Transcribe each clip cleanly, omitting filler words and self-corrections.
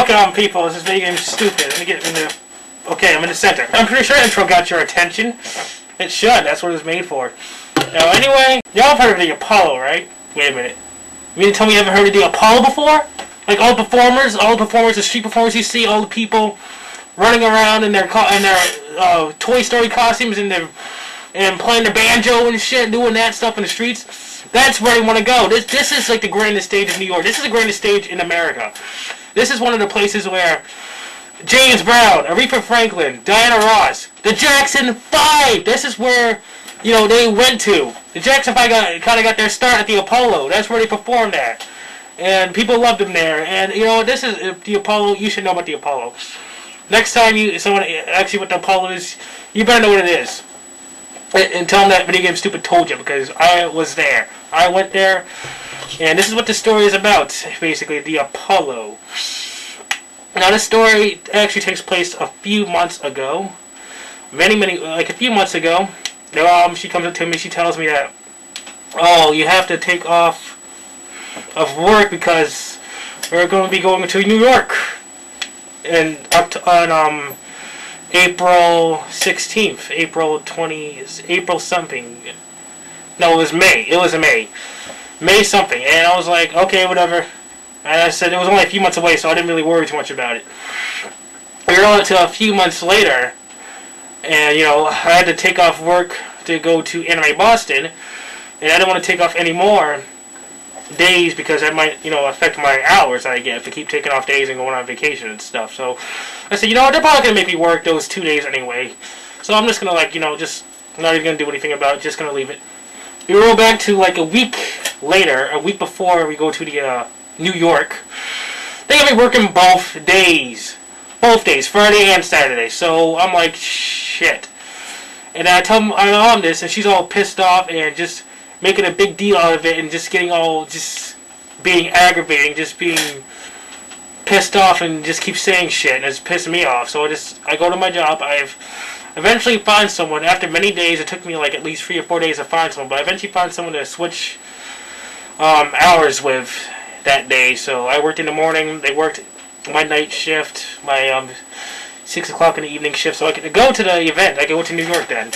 Welcome, people. This is VideoGameStupid. Let me get in the... Okay, I'm in the center. I'm pretty sure intro got your attention. It should. That's what it was made for. Now, anyway, y'all have heard of the Apollo, right? Wait a minute. You mean to tell me you haven't heard of the Apollo before? Like all the performers, the street performers you see, all the people running around in their Toy Story costumes and playing the banjo and shit, doing that stuff in the streets. That's where they want to go. This is like the grandest stage of New York. This is the grandest stage in America. This is one of the places where James Brown, Aretha Franklin, Diana Ross, the Jackson 5. This is where, you know, they went to. The Jackson 5 kind of got their start at the Apollo. That's where they performed at. And people loved them there. And, you know, this is the Apollo. You should know about the Apollo. Next time someone asks you what the Apollo is, you better know what it is. And tell them that VideoGameStupid told you, because I was there. I went there, and this is what the story is about, basically, the Apollo. Now, this story actually takes place a few months ago. Like a few months ago. She comes up to me, she tells me that, oh, you have to take off of work because we're going to be going to New York. And on April 16th, April something. No, it was May. It was May. May something. And I was like, okay, whatever. And I said it was only a few months away, so I didn't really worry too much about it. We were on to a few months later, and, you know, I had to take off work to go to Anime Boston, and I didn't want to take off any more days because that might, you know, affect my hours I get if I keep taking off days and going on vacation and stuff. So I said, you know what, they're probably going to make me work those 2 days anyway. So I'm just going to, like, you know, just not even going to do anything about it, just going to leave it. We roll back to, like, a week later, a week before we go to the New York. They got me working both days. Both days, Friday and Saturday. So I'm like, shit. And I tell my mom this, and she's all pissed off and just making a big deal out of it and just getting all, just being aggravating, just being pissed off and just keep saying shit, and it's pissing me off. So I go to my job. I've eventually find someone. After many days, it took me like at least 3 or 4 days to find someone, but I eventually find someone to switch hours with that day. So I worked in the morning. They worked my night shift, my 6 o'clock in the evening shift, so I could go to the event. I could go to New York then.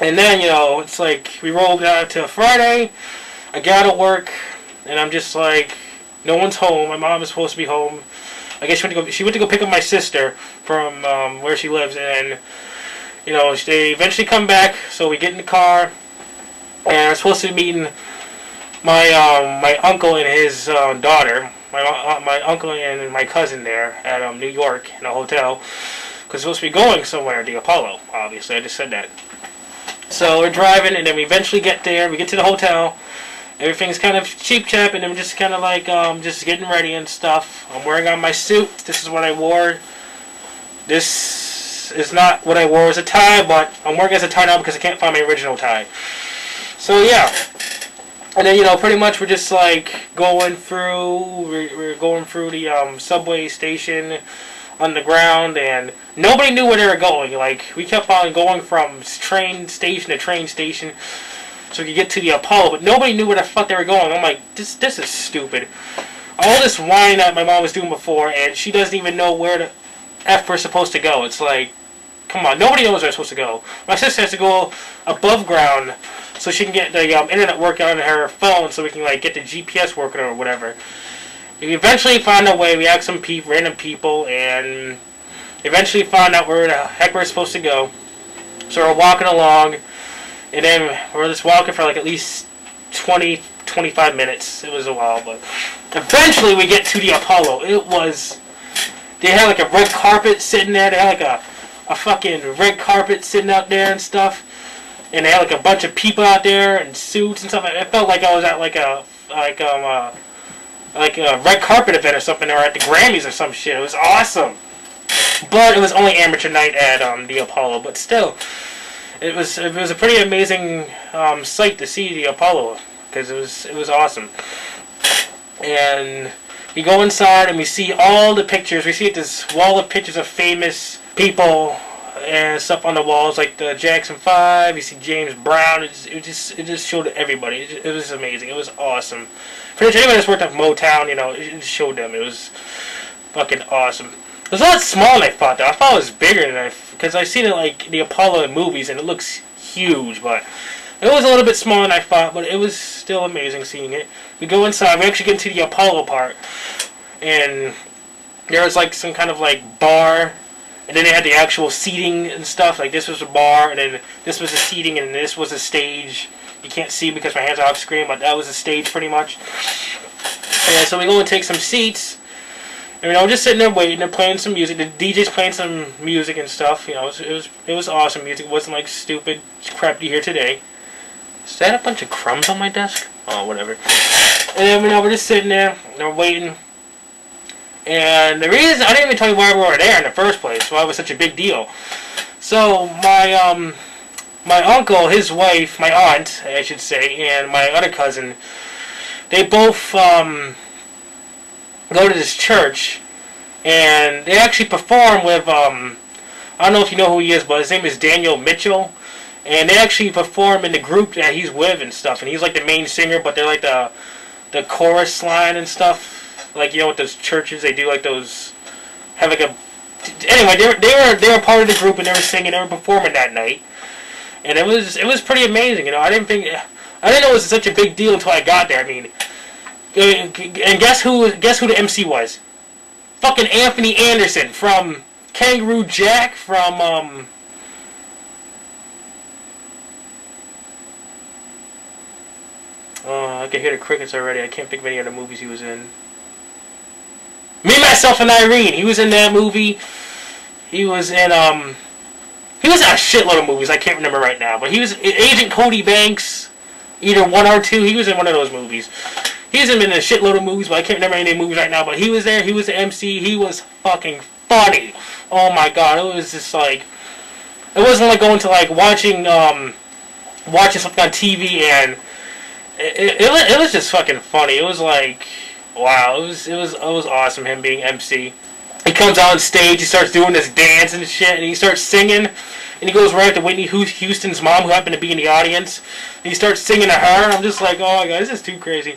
And then, you know, it's like we rolled out to Friday. I got to work, and I'm just like, no one's home. My mom is supposed to be home. I guess she went to go pick up my sister from where she lives, and, you know, they eventually come back. So we get in the car, and I'm supposed to be meeting my uncle and his daughter. My uncle and my cousin there at New York in a hotel, because we're supposed to be going somewhere, the Apollo, obviously. I just said that. So we're driving, and then we eventually get there. We get to the hotel. Everything's kind of cheap-chap, and then we're just kind of like just getting ready and stuff. I'm wearing on my suit. This is what I wore. This is not what I wore as a tie, but I'm wearing it as a tie now because I can't find my original tie. So yeah. And then, you know, pretty much we're just like going through. We're going through the subway station on the ground, and nobody knew where they were going. Like, we kept on going from train station to train station so we could get to the Apollo, but nobody knew where the fuck they were going. I'm like, this is stupid. All this whining that my mom was doing before, and she doesn't even know where the F we're supposed to go. It's like, come on, nobody knows where we're supposed to go. My sister has to go above ground so she can get the internet working on her phone, so we can, like, get the GPS working or whatever. We eventually found a way. We asked some random people, and eventually found out where the heck we're supposed to go. So we're walking along, and then we're just walking for like at least 20-25 minutes. It was a while, but eventually we get to the Apollo. They had like a red carpet sitting there. They had like a fucking red carpet sitting out there and stuff. And they had like a bunch of people out there in suits and stuff. It felt like I was at like a red carpet event or something, or at the Grammys or some shit. It was awesome. But it was only amateur night at the Apollo. But still, it was a pretty amazing sight to see the Apollo, because it was awesome. And we go inside and we see all the pictures. We see this wall of pictures of famous people and stuff on the walls, like the Jackson 5. You see James Brown. It just showed everybody. It was amazing. It was awesome. Pretty much anyone that's worked at Motown, you know, it showed them. It was fucking awesome. It was a lot smaller than I thought, though. I thought it was bigger than because I've seen it like the Apollo in movies, and it looks huge, but it was a little bit smaller than I thought, but it was still amazing seeing it. We go inside, we actually get into the Apollo part, and there was like some kind of like bar, and then they had the actual seating and stuff. Like this was a bar, and then this was the seating, and this was a stage. You can't see because my hands are off screen, but that was a stage pretty much. And so we go and take some seats. And, you know, just sitting there waiting. They're playing some music. The DJ's playing some music and stuff. You know, it was awesome music. It wasn't like stupid crap you hear today. Is that a bunch of crumbs on my desk? Oh, whatever. And then, you know, we're just sitting there. And we're waiting. And the reason I didn't even tell you why we were there in the first place. Why it was such a big deal. So my uncle, his wife, my aunt, I should say, and my other cousin, they both go to this church, and they actually perform with, I don't know if you know who he is, but his name is Daniel Mitchell, and they actually perform in the group that he's with and stuff, and he's like the main singer, but they're like the chorus line and stuff, like, you know, with those churches, they do like those, have like a, anyway, they were part of the group, and they were singing, they were performing that night, and it was pretty amazing, you know. I didn't know it was such a big deal until I got there. I mean, and guess who the MC was? Fucking Anthony Anderson from Kangaroo Jack, from I can hear the crickets already. I can't think of any other movies he was in. Me, Myself, and Irene. He was in that movie. He was in he was in a shitload of movies. I can't remember right now, but he was Agent Cody Banks, either 1 or 2. He was in one of those movies. He hasn't been in a shitload of movies, but I can't remember any of the movies right now. But he was there. He was the MC. He was fucking funny. Oh my god, it was just like, it wasn't like going to like watching something on TV, and it was just fucking funny. It was like, wow, it was awesome, him being MC. He comes out on stage, he starts doing this dance and shit, and he starts singing, and he goes right up to Whitney Houston's mom, who happened to be in the audience, and he starts singing to her, and I'm just like, oh my god, this is too crazy.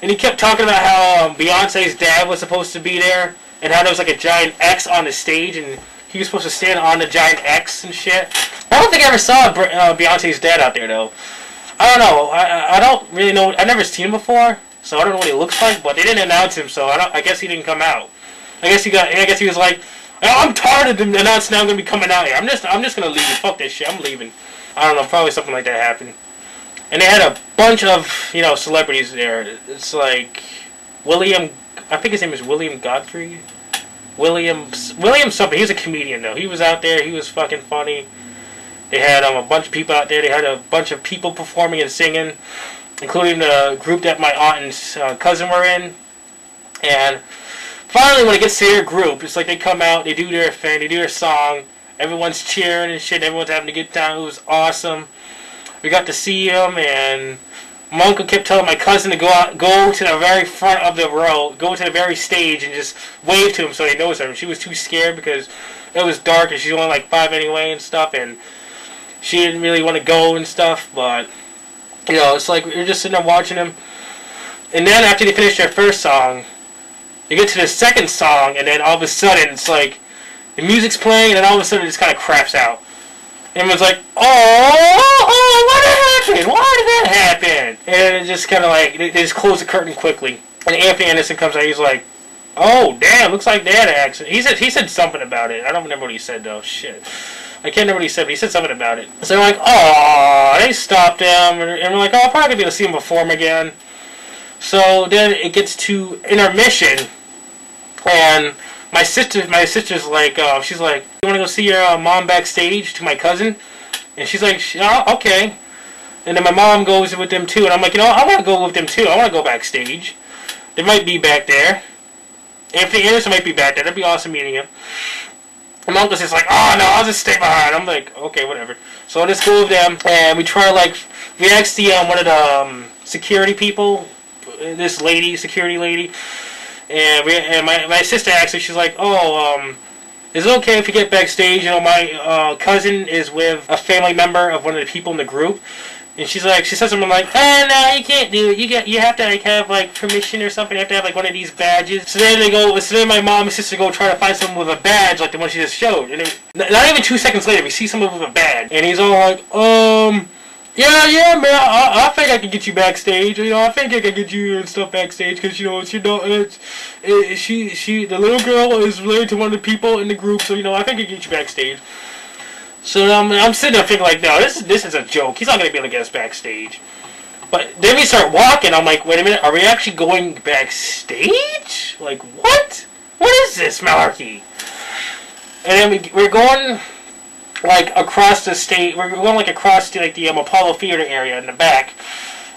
And he kept talking about how Beyonce's dad was supposed to be there, and how there was like a giant X on the stage, and he was supposed to stand on the giant X and shit. I don't think I ever saw Beyonce's dad out there, though. I don't know, I don't really know, I've never seen him before, so I don't know what he looks like, but they didn't announce him, so I guess he didn't come out. I guess he was like, I'm tired of them announcing now I'm gonna be coming out here. I'm just gonna leave. Fuck this shit. I'm leaving. I don't know. Probably something like that happened. And they had a bunch of, you know, celebrities there. It's like William. I think his name is William Godfrey. William something. He was a comedian though. He was out there. He was fucking funny. They had a bunch of people out there. They had a bunch of people performing and singing, including the group that my aunt and cousin were in. And finally, when it gets to their group, it's like they come out, they do their thing, they do their song, everyone's cheering and shit, everyone's having a good time. It was awesome. We got to see him, and my uncle kept telling my cousin to go to the very front of the row, go to the very stage, and just wave to him so he knows him. She was too scared because it was dark, and she's only like 5 anyway and stuff, and she didn't really want to go and stuff, but, you know, it's like we were just sitting there watching him. And then after they finished their first song, you get to the second song, and then all of a sudden, it's like, the music's playing, and then all of a sudden it just kind of craps out. And everyone's like, oh, what happened? Why did that happen? And it just kind of like, they just close the curtain quickly. And Anthony Anderson comes out, he's like, oh, damn, looks like they had an accident. He said something about it. I don't remember what he said, though. Shit. I can't remember what he said, but he said something about it. So they're like, oh, they stopped him, and we're like, oh, I'm probably going to be able to see him perform again. So then it gets to intermission, and my sister's like, she's like, you want to go see your mom backstage, to my cousin? And she's like, oh, okay. And then my mom goes with them too, and I'm like, you know, I want to go with them too. I want to go backstage. They might be back there. Anthony Anderson might be back there. That'd be awesome meeting him. And my uncle's just like, oh no, I'll just stay behind. I'm like, okay, whatever. So I'll just go with them, and we try we asked the one of the security people, this lady, security lady. And my sister actually, she's like, oh, is it okay if you get backstage? You know, my cousin is with a family member of one of the people in the group, And she says something like, "Oh no, you can't do it. You have to like have like permission or something. You have to have like one of these badges." So then my mom and sister go try to find someone with a badge like the one she just showed. And not even 2 seconds later, we see someone with a badge, and he's all like, yeah, man, I think I can get you backstage. You know, I think I can get you and stuff backstage because the little girl is related to one of the people in the group, so I think I can get you backstage. So I'm sitting there thinking like, no, this is a joke. He's not gonna be able to get us backstage. But then we start walking. I'm like, wait a minute, are we actually going backstage? Like, what? What is this malarkey? And then we're going like across the stage. We're going like across to like the Apollo Theater area in the back.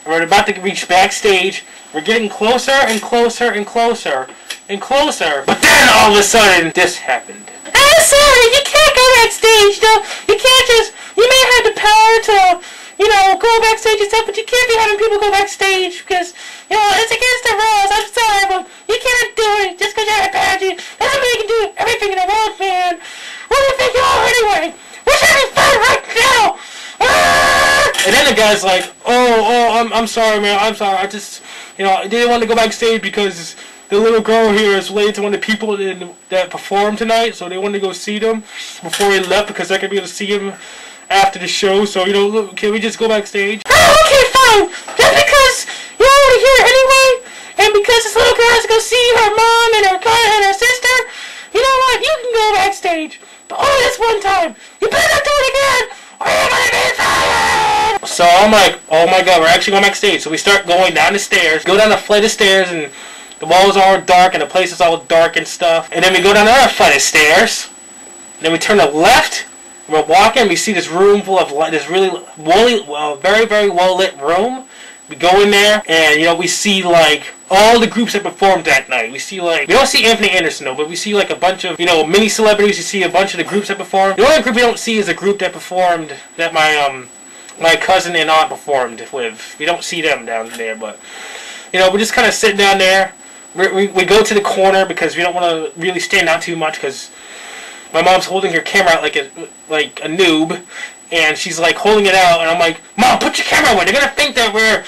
And we're about to reach backstage. We're getting closer and closer and closer and closer. But then all of a sudden, this happened. I'm sorry, you can't go backstage, though. You can't just. You may have the power to, go backstage and stuff, but you can't be having people go backstage because, it's against the rules. I'm sorry, but you can't do it just because you have a badge. Doesn't mean you can do everything in the world, man. What do you think you are anyway? We're having fun right now. And then the guy's like, I'm sorry, man. I'm sorry. I just, I didn't want to go backstage because the little girl here is related to one of the people that performed tonight, so they wanted to go see them before he left because they're going to be able to see him after the show. So, look, can we just go backstage? Oh, okay, fine. Just because you're already here anyway, and because this little girl has to go see her mom and her sister, you know what? You can go backstage. But only this one time. You better not do it again, or you're going to be fired. So I'm like, oh my god, we're actually going backstage. So we start going down the stairs, go down a flight of stairs, and the walls are all dark, and the place is all dark and stuff. And then we go down another flight of stairs. And then we turn to the left. And we're walking. And we see this room full of light. This really very, very well lit room. We go in there, and we see like all the groups that performed that night. We see like we don't see Anthony Anderson though, but we see like a bunch of mini celebrities. You see a bunch of the groups that performed. The only group we don't see is a group that performed that my cousin and aunt performed with. We don't see them down there, but we're just kind of sitting down there. We go to the corner because we don't want to really stand out too much because my mom's holding her camera out like a noob, and she's like holding it out, and I'm like, Mom, put your camera away. They're gonna think that we're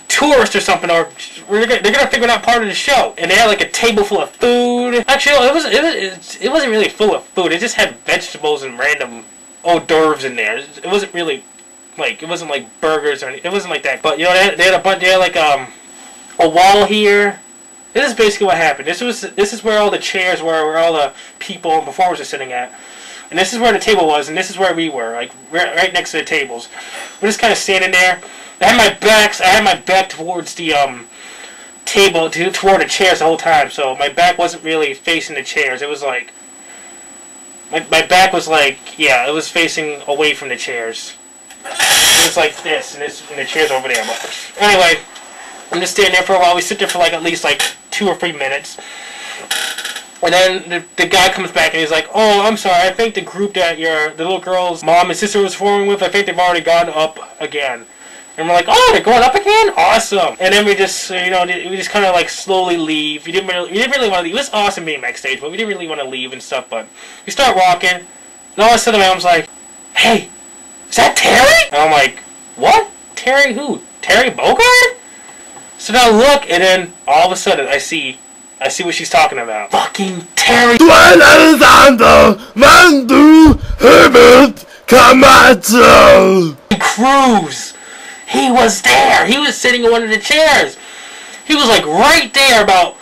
tourists or something, or they're gonna think we're not part of the show. And they had like a table full of food. Actually, it wasn't really full of food. It just had vegetables and random hors d'oeuvres in there. It wasn't really like it wasn't like burgers or anything. It wasn't like that. But they had a bunch. They had like a wall here. This is basically what happened. This is where all the chairs were, where all the people and performers are sitting at. And this is where the table was, and this is where we were, like right next to the tables. We're just kind of standing there. I had my back towards the table, toward the chairs the whole time, so my back wasn't really facing the chairs. It was like my back was like, yeah, it was facing away from the chairs. It was like this, and the chairs over there. But anyway, I'm just standing there for a while. We sit there for like at least like 2 or 3 minutes. And then the guy comes back and he's like, oh, I'm sorry, I think the group that the little girl's mom and sister was performing with, I think they've already gone up again. And we're like, oh, they're going up again? Awesome. And then we just, we just kind of like slowly leave. We didn't really want to leave. It was awesome being backstage, but we didn't really want to leave and stuff. But we start walking, and all of a sudden my mom's like, hey, is that Terry? And I'm like, what? Terry who? Terry Bogard? So now I look, and then all of a sudden I see what she's talking about. Fucking Terry Crews. He was there. He was sitting in one of the chairs. He was like right there, about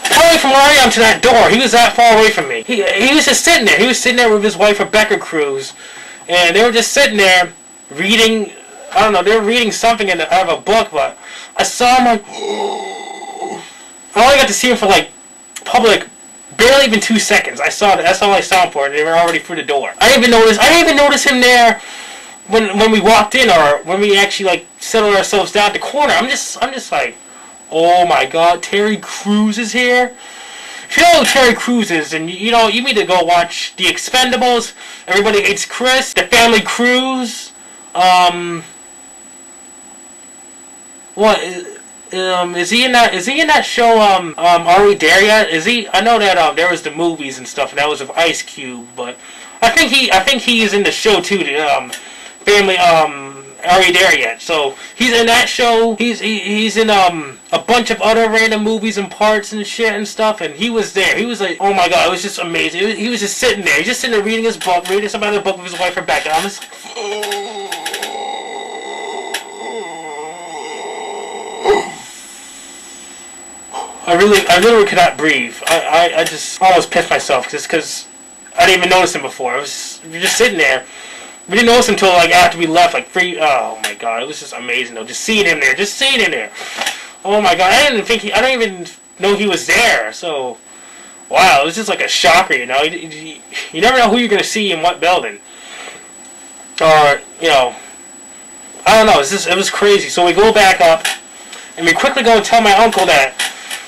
probably from where I am to that door. He was that far away from me. He was just sitting there. He was sitting there with his wife, Rebecca Cruz, and they were just sitting there reading. I don't know, they were reading something out of a book, but I saw him like, I only got to see him for like probably barely even 2 seconds. That's all I saw him for, and they were already through the door. I didn't even notice him there when we walked in, or when we actually like settled ourselves down at the corner. I'm just like, oh my god, Terry Crews is here. If you know who Terry Crews is, then you need to go watch The Expendables, Everybody Hates Chris, The Family Crews. What is he in that? Is he in that show? Are We There Yet? Is he? I know that there was the movies and stuff, and that was with Ice Cube, but I think he is in the show too. Family. Are you there yet? So he's in that show. He's in a bunch of other random movies and parts and shit and stuff. And he was there. He was like, oh my god, it was just amazing. He was just sitting there. He's just sitting there reading his book, reading some other book with his wife Rebecca. I'm just. I literally could not breathe. I just almost pissed myself just because I didn't even notice him before. You're just sitting there. We didn't notice him until like after we left. Like oh my god, it was just amazing though. Just seeing him there, just seeing him there. Oh my god, I don't even know he was there. So wow, it was just like a shocker, you know. You never know who you're gonna see in what building, or you know, I don't know. It was crazy. So we go back up, and we quickly go and tell my uncle that.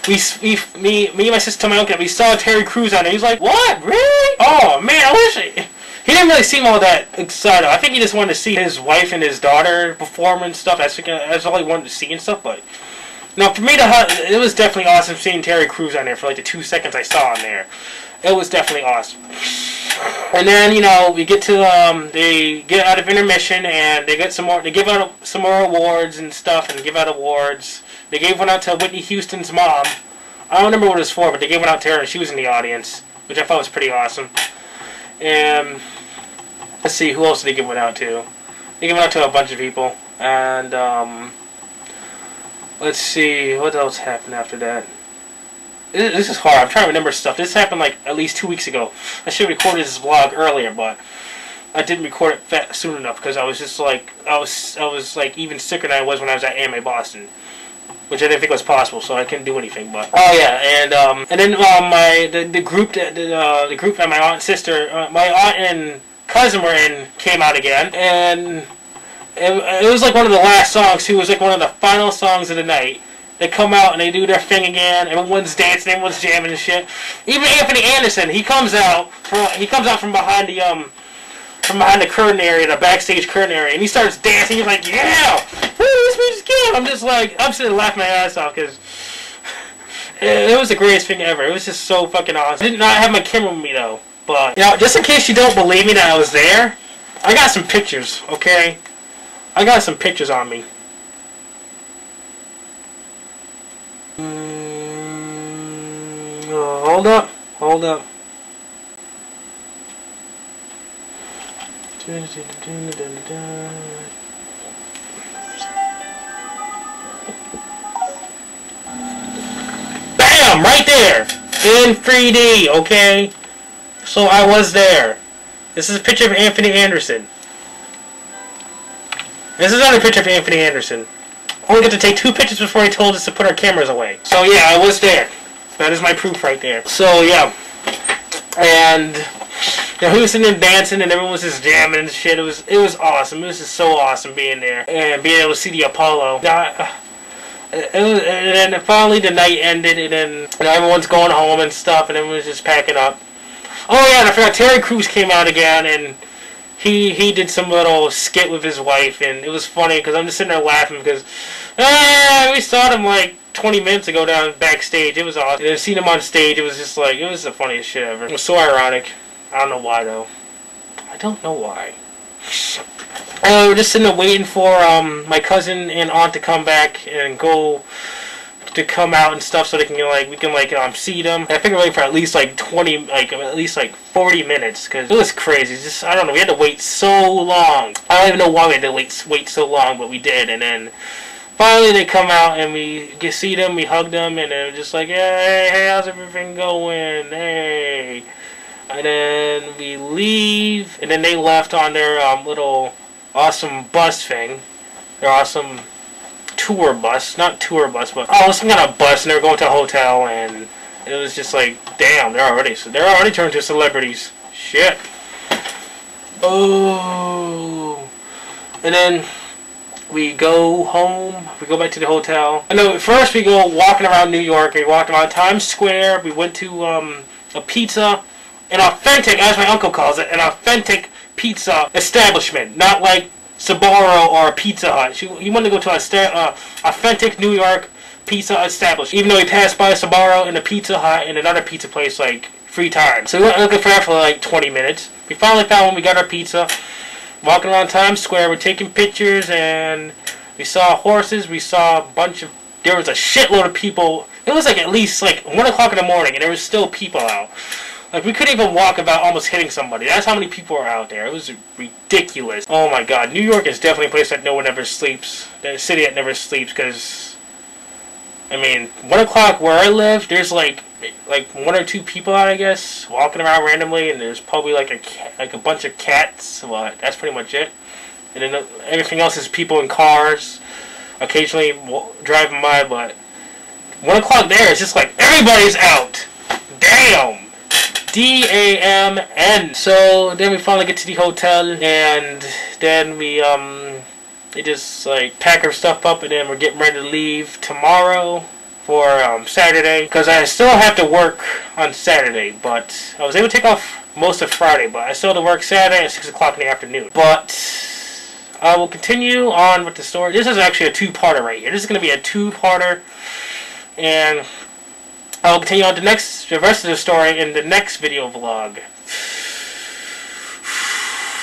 Me and my sister told my uncle that we saw Terry Crews on there. He's like, what? Really? Oh man, I wish he didn't really seem all that excited. I think he just wanted to see his wife and his daughter perform and stuff. That's all he wanted to see and stuff. But no, for me, it was definitely awesome seeing Terry Crews on there for like the 2 seconds I saw him there. It was definitely awesome. And then, you know, we get to they get out of intermission and they get some more. They give out some more awards and stuff and give out awards. They gave one out to Whitney Houston's mom. I don't remember what it was for, but they gave one out to her and she was in the audience, which I thought was pretty awesome. And let's see, who else did they give one out to? They gave one out to a bunch of people. And let's see, what else happened after that? This is hard. I'm trying to remember stuff. This happened like at least 2 weeks ago. I should have recorded this vlog earlier, but I didn't record it soon enough because I was just like I was like even sicker than I was when I was at Anime Boston, which I didn't think was possible, so I couldn't do anything. But oh yeah, and then the group that my aunt and sister, my aunt and cousin were in came out again, and it was like one of the last songs too. It was like one of the final songs of the night. They come out and they do their thing again. Everyone's dancing, everyone's jamming and shit. Even Anthony Anderson, he comes out from behind the curtain area, the backstage curtain area, and he starts dancing. He's like, "Yeah, woo, this music's good." I'm just like, I'm sitting laughing my ass off because it was the greatest thing ever. It was just so fucking awesome. I did not have my camera with me though, but you know, just in case you don't believe me that I was there, I got some pictures. Okay, I got some pictures on me. Hold up. Bam! Right there! In 3D, okay? So I was there. This is a picture of Anthony Anderson. This is another picture of Anthony Anderson. Only got to take 2 pictures before he told us to put our cameras away. So yeah, I was there. That is my proof right there. So yeah, and you know, he was sitting there dancing, and everyone was just jamming and shit. It was awesome. It was just so awesome being there and being able to see the Apollo. And then finally the night ended, and then you know, everyone's going home and stuff, and everyone's just packing up. Oh yeah, and I forgot Terry Crews came out again, and he did some little skit with his wife, and it was funny because I'm just sitting there laughing because we saw him like 20 minutes ago down backstage. It was awesome. And seeing him on stage, it was just like, it was the funniest shit ever. It was so ironic. I don't know why though. I don't know why. We're just sitting there waiting for my cousin and aunt to come back and come out and stuff so they can we can see them. And I think we're waiting for at least like 40 minutes because it was crazy. It's just, I don't know, we had to wait so long. I don't even know why we had to wait so long, but we did. And then finally they come out and we see them, we hug them, and they're just like, hey, how's everything going? Hey. And then we leave, and then they left on their little awesome bus thing. Their awesome tour bus, not tour bus, but some kind of bus, and they were going to a hotel, and it was just like, damn, they're already turned to celebrities. Shit. Oh. And then we go home. We go back to the hotel. I know first we go walking around New York. We walked around Times Square. We went to a pizza, an authentic, as my uncle calls it, an authentic pizza establishment, not like Sbarro or a Pizza Hut. He wanted to go to an authentic New York pizza establishment. Even though he passed by Sbarro and a Pizza Hut and another pizza place like free time. So we went looking for that for like 20 minutes. We finally found one. We got our pizza. Walking around Times Square, we're taking pictures, and we saw horses. We saw a bunch of. There was a shitload of people. It was like at least like 1 o'clock in the morning, and there was still people out. Like, we couldn't even walk about almost hitting somebody. That's how many people were out there. It was ridiculous. Oh my god, New York is definitely a place that no one ever sleeps. The city that never sleeps, because, I mean, 1 o'clock where I live, there's like 1 or 2 people out, I guess, walking around randomly, and there's probably like a bunch of cats. Well, that's pretty much it. And then everything else is people in cars, occasionally driving by, but 1 o'clock there is just like, everybody's out! Damn! D-A-M-N. So then we finally get to the hotel, and then we just like pack our stuff up, and then we're getting ready to leave tomorrow for Saturday, because I still have to work on Saturday, but I was able to take off most of Friday, but I still have to work Saturday at 6 o'clock in the afternoon. But I will continue on with the story. This is actually a two-parter right here. This is going to be a two-parter, and I'll continue on the rest of the story in the next video vlog.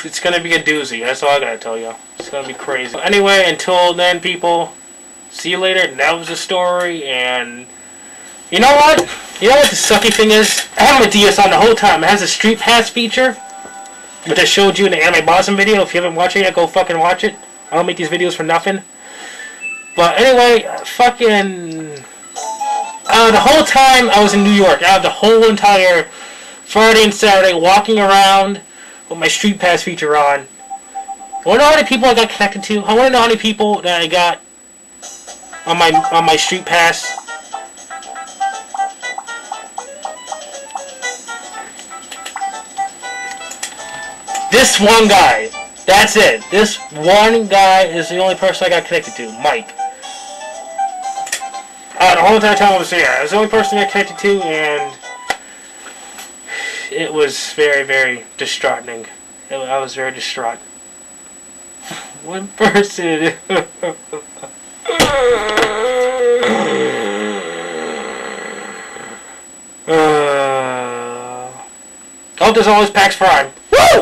It's gonna be a doozy, that's all I gotta tell you. It's gonna be crazy. Anyway, until then, people, see you later. That was the story, and you know what? You know what the sucky thing is? I have my DS on the whole time. It has a Street Pass feature, which I showed you in the Anime Bossum video. If you haven't watched it yet, go fucking watch it. I don't make these videos for nothing. But anyway, fucking... the whole time I was in New York, I have the whole entire Friday and Saturday walking around with my Street Pass feature on. I wonder how many people I got connected to. I want to know how many people that I got on my Street Pass. This one guy. That's it. This one guy is the only person I got connected to. Mike. The whole entire time I was there, I was the only person I got connected to, and it was very, very distraughting. I was very distraught. One person. I hope there's always PAX Prime. Woo!